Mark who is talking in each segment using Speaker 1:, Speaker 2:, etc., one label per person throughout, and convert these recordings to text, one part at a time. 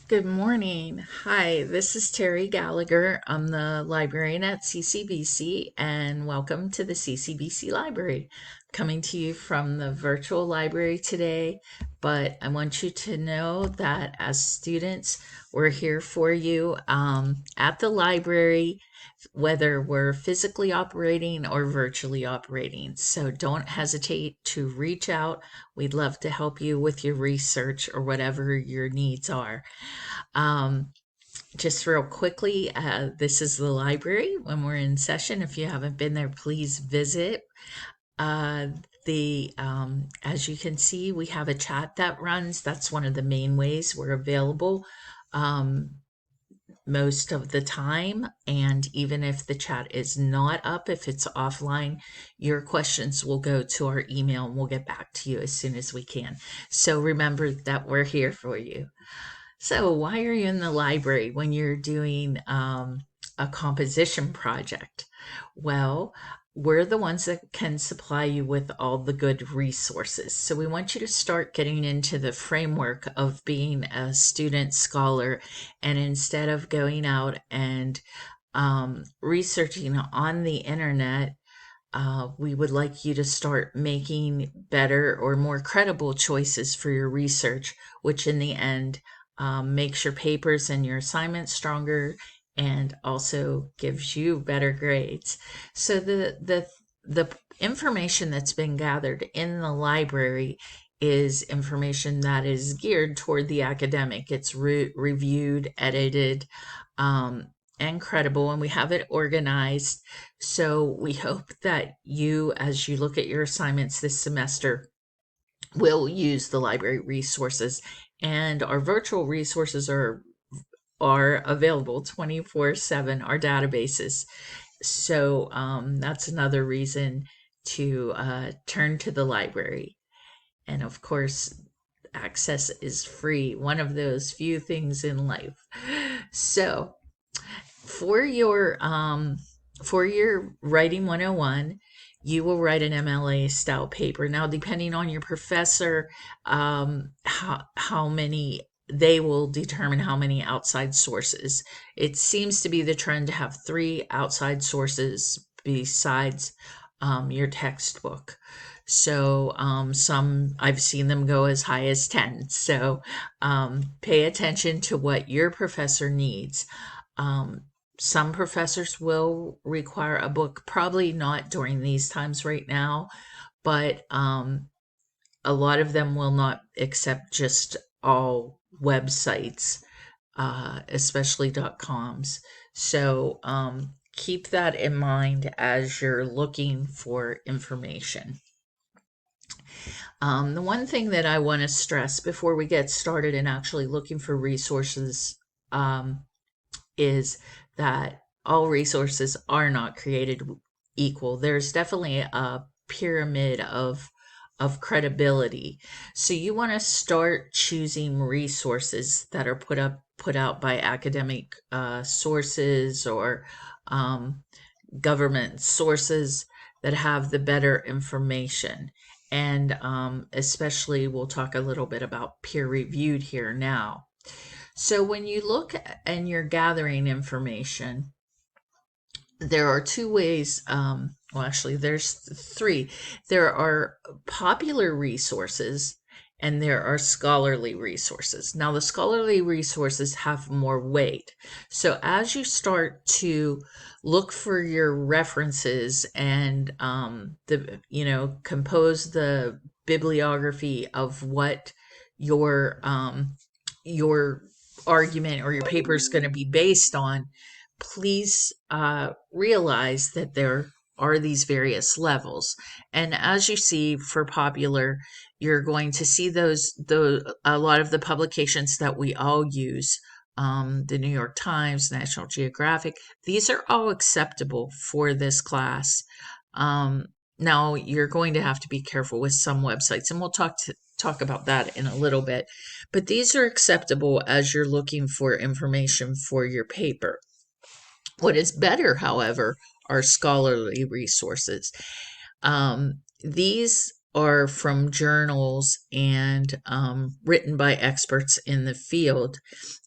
Speaker 1: Good morning. Hi, this is Terry Gallagher. I'm the librarian at CCBC, and welcome to the CCBC Library. Coming to you from the virtual library today, but I want you to know that as students, we're here for you at the library, whether we're physically operating or virtually operating. So don't hesitate to reach out. We'd love to help you with your research or whatever your needs are. Um, just real quickly, this is the library when we're in session. If you haven't been there, please visit. Uh, as you can see, we have a chat that runs. That's one of the main ways we're available um, most of the time. And even if the chat is not up, if it's offline, your questions will go to our email and we'll get back to you as soon as we can. So remember that we're here for you. So, why are you in the library when you're doing a composition project? Well, we're the ones that can supply you with all the good resources. So, we want you to start getting into the framework of being a student scholar. And instead of going out and researching on the internet, we would like you to start making better or more credible choices for your research, which in the end makes your papers and your assignments stronger and also gives you better grades. So the information that's been gathered in the library is information that is geared toward the academic. It's reviewed, edited, um, and credible, and we have it organized. So we hope that you, as you look at your assignments this semester, will use the library resources. And our virtual resources are available 24/7, our databases. So that's another reason to turn to the library. And of course, access is free, one of those few things in life. So for your writing 101, you will write an MLA style paper. Now, depending on your professor, how many they will determine how many outside sources. It seems to be the trend to have three outside sources besides your textbook. So some I've seen them go as high as 10. So pay attention to what your professor needs. Um, some professors will require a book, probably not during these times right now, but a lot of them will not accept just all websites, especially .coms. So keep that in mind as you're looking for information. The one thing that I want to stress before we get started in actually looking for resources is that all resources are not created equal. There's definitely a pyramid of credibility. So you want to start choosing resources that are put out by academic sources or government sources that have the better information. And especially, we'll talk a little bit about peer reviewed here now. So when you look and you're gathering information, there are two ways. Well, actually, there's three. There are popular resources and there are scholarly resources. Now, the scholarly resources have more weight. So as you start to look for your references and compose the bibliography of what your argument or your paper is going to be based on, please realize that there are these various levels. And as you see for popular, you're going to see a lot of the publications that we all use, the New York Times, National Geographic. These are all acceptable for this class. Now you're going to have to be careful with some websites, and we'll talk about that in a little bit. But these are acceptable as you're looking for information for your paper. What is better, however, are scholarly resources. These are from journals and written by experts in the field.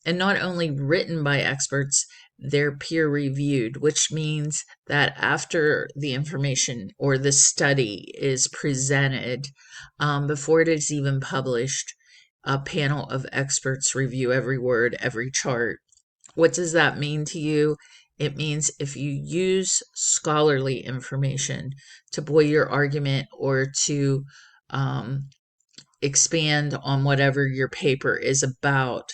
Speaker 1: And not only written by experts, they're peer reviewed, which means that after the information or the study is presented, before it is even published, a panel of experts review every word, every chart. What does that mean to you? It means if you use scholarly information to buoy your argument or to um, expand on whatever your paper is about,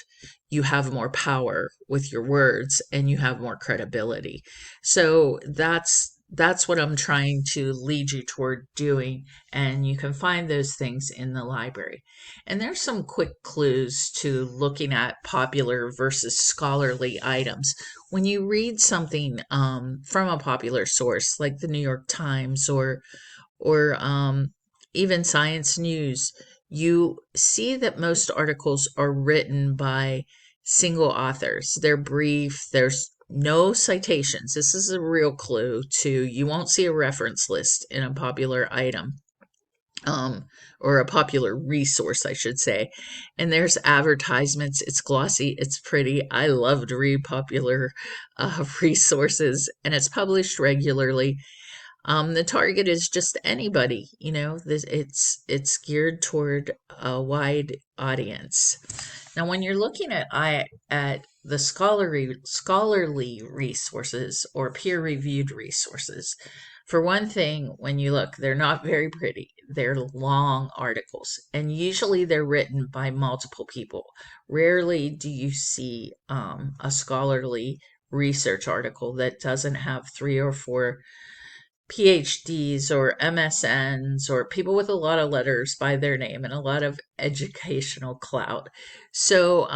Speaker 1: you have more power with your words and you have more credibility. So that's what I'm trying to lead you toward doing, and you can find those things in the library. And there's some quick clues to looking at popular versus scholarly items. When you read something from a popular source like the New York Times or even Science News, you see that most articles are written by single authors. They're brief, there's no citations. This is a real clue to you won't see a reference list in a popular item. Um, or a popular resource, I should say. And there's advertisements. It's glossy, it's pretty. I love to read popular resources, and it's published regularly. The target is just anybody, it's geared toward a wide audience. Now, when you're looking at the scholarly resources or peer-reviewed resources, for one thing, when you look, they're not very pretty. They're long articles, and usually they're written by multiple people. Rarely do you see a scholarly research article that doesn't have three or four PhDs or MSNs or people with a lot of letters by their name and a lot of educational clout. So,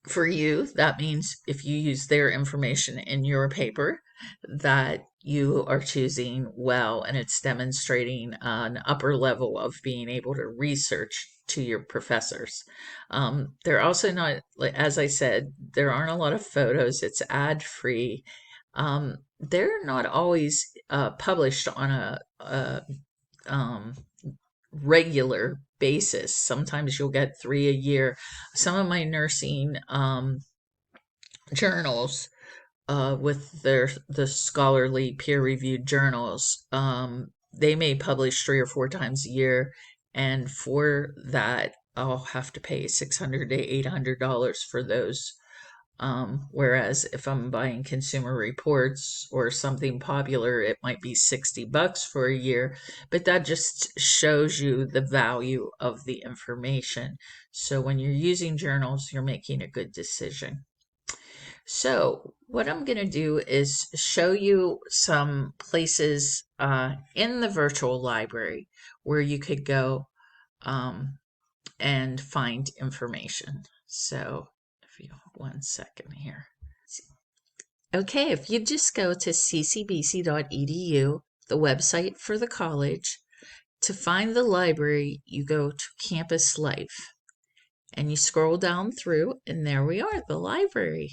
Speaker 1: for you, that means if you use their information in your paper, that you are choosing well and it's demonstrating an upper level of being able to research to your professors. They're also not, as I said, there aren't a lot of photos, it's ad free. They're not always published on a um, regular basis. Sometimes you'll get three a year. Some of my nursing journals, with the scholarly peer-reviewed journals, they may publish 3 or 4 times a year, and for that, I'll have to pay $600 to $800 for those. Whereas if I'm buying Consumer Reports or something popular, it might be $60 for a year, but that just shows you the value of the information. So when you're using journals, you're making a good decision. So what I'm going to do is show you some places in the virtual library where you could go and find information. So if you 1 second here. Okay, if you just go to ccbc.edu, the website for the college, to find the library, you go to Campus Life and you scroll down through, and there we are, the library.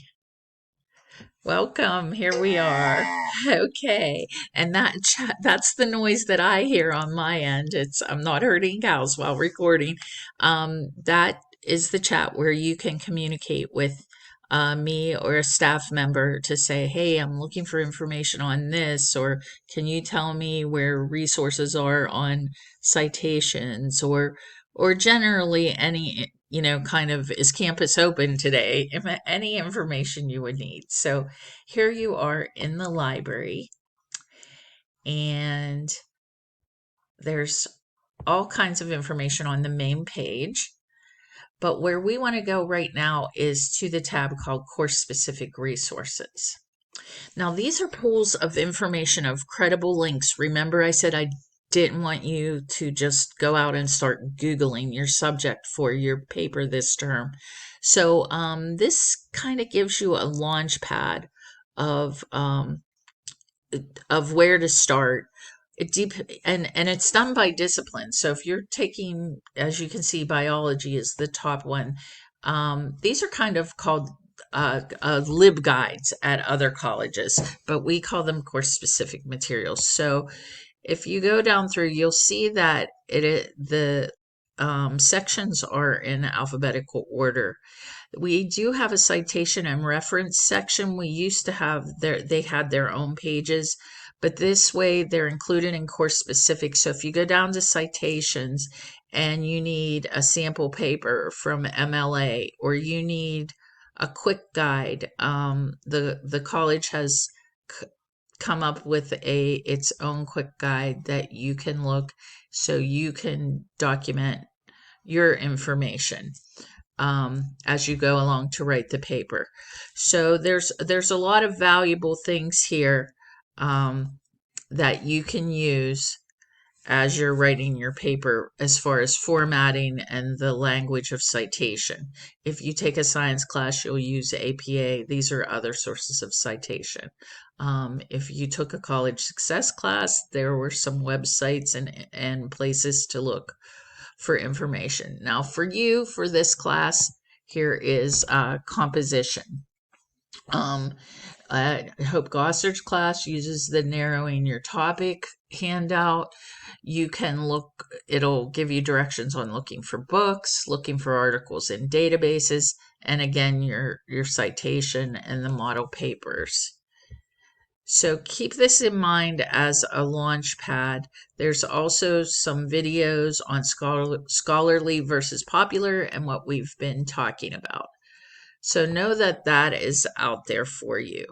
Speaker 1: Welcome. Here we are. Okay. And that's the noise that I hear on my end. I'm not hurting cows while recording. That is the chat where you can communicate with me or a staff member to say, hey, I'm looking for information on this, or can you tell me where resources are on citations, or generally any kind of, is campus open today? Any information you would need. So here you are in the library, and there's all kinds of information on the main page. But where we want to go right now is to the tab called Course Specific Resources. Now, these are pools of information of credible links. Remember, I said I didn't want you to just go out and start Googling your subject for your paper this term. So this kind of gives you a launch pad of where to start. And it's done by discipline. So if you're taking, as you can see, biology is the top one. These are kind of called lib guides at other colleges, but we call them course specific materials. So if you go down through, you'll see that the sections are in alphabetical order. We do have a citation and reference section. We used to have they had their own pages, but this way they're included in course specific. So if you go down to citations and you need a sample paper from MLA, or you need a quick guide, the college has come up with its own quick guide that you can look, so you can document your information as you go along to write the paper. So there's a lot of valuable things here that you can use as you're writing your paper, as far as formatting and the language of citation. If you take a science class, you'll use APA. These are other sources of citation. If you took a college success class, there were some websites and places to look for information. Now, for you, for this class, here is composition. Hope Gossard's class uses the narrowing your topic handout. You can look, it'll give you directions on looking for books, looking for articles in databases, and again, your citation and the model papers. So keep this in mind as a launch pad. There's also some videos on scholarly versus popular and what we've been talking about. So know that that is out there for you.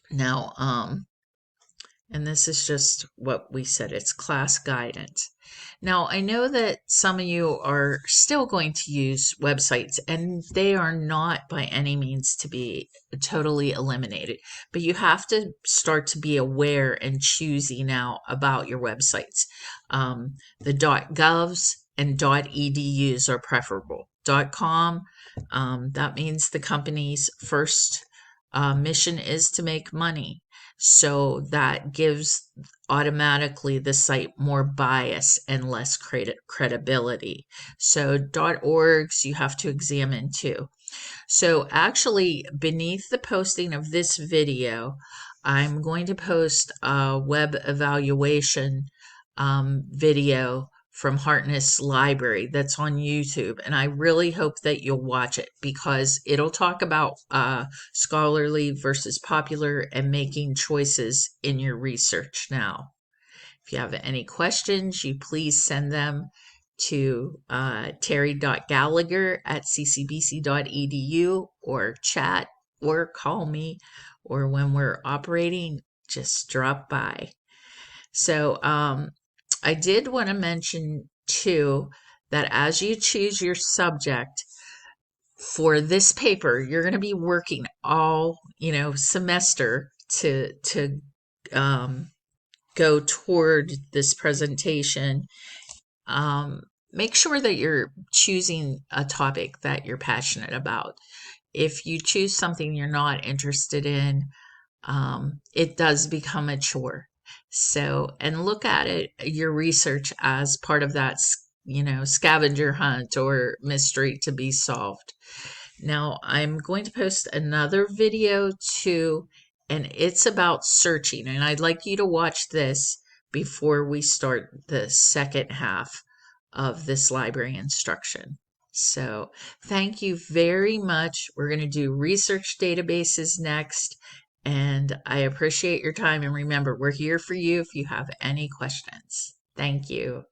Speaker 1: Now, and this is just what we said, it's class guidance. Now, I know that some of you are still going to use websites, and they are not by any means to be totally eliminated, but you have to start to be aware and choosy now about your websites. The .govs and .edus are preferable. .com, that means the company's first mission is to make money. So that gives automatically the site more bias and less credibility. So .orgs you have to examine too. So actually, beneath the posting of this video, I'm going to post a web evaluation video from Hartness Library that's on YouTube, and I really hope that you'll watch it, because it'll talk about scholarly versus popular and making choices in your research now. If you have any questions, you please send them to terry.gallagher@ccbc.edu, or chat or call me, or when we're operating, just drop by. So I did want to mention too that as you choose your subject for this paper, you're going to be working all semester to go toward this presentation. Make sure that you're choosing a topic that you're passionate about. If you choose something you're not interested in, it does become a chore. So, and look at it, your research, as part of that, scavenger hunt or mystery to be solved. Now, I'm going to post another video too, and it's about searching, and I'd like you to watch this before we start the second half of this library instruction. So thank you very much. We're going to do research databases next, and I appreciate your time. And remember, we're here for you if you have any questions. Thank you.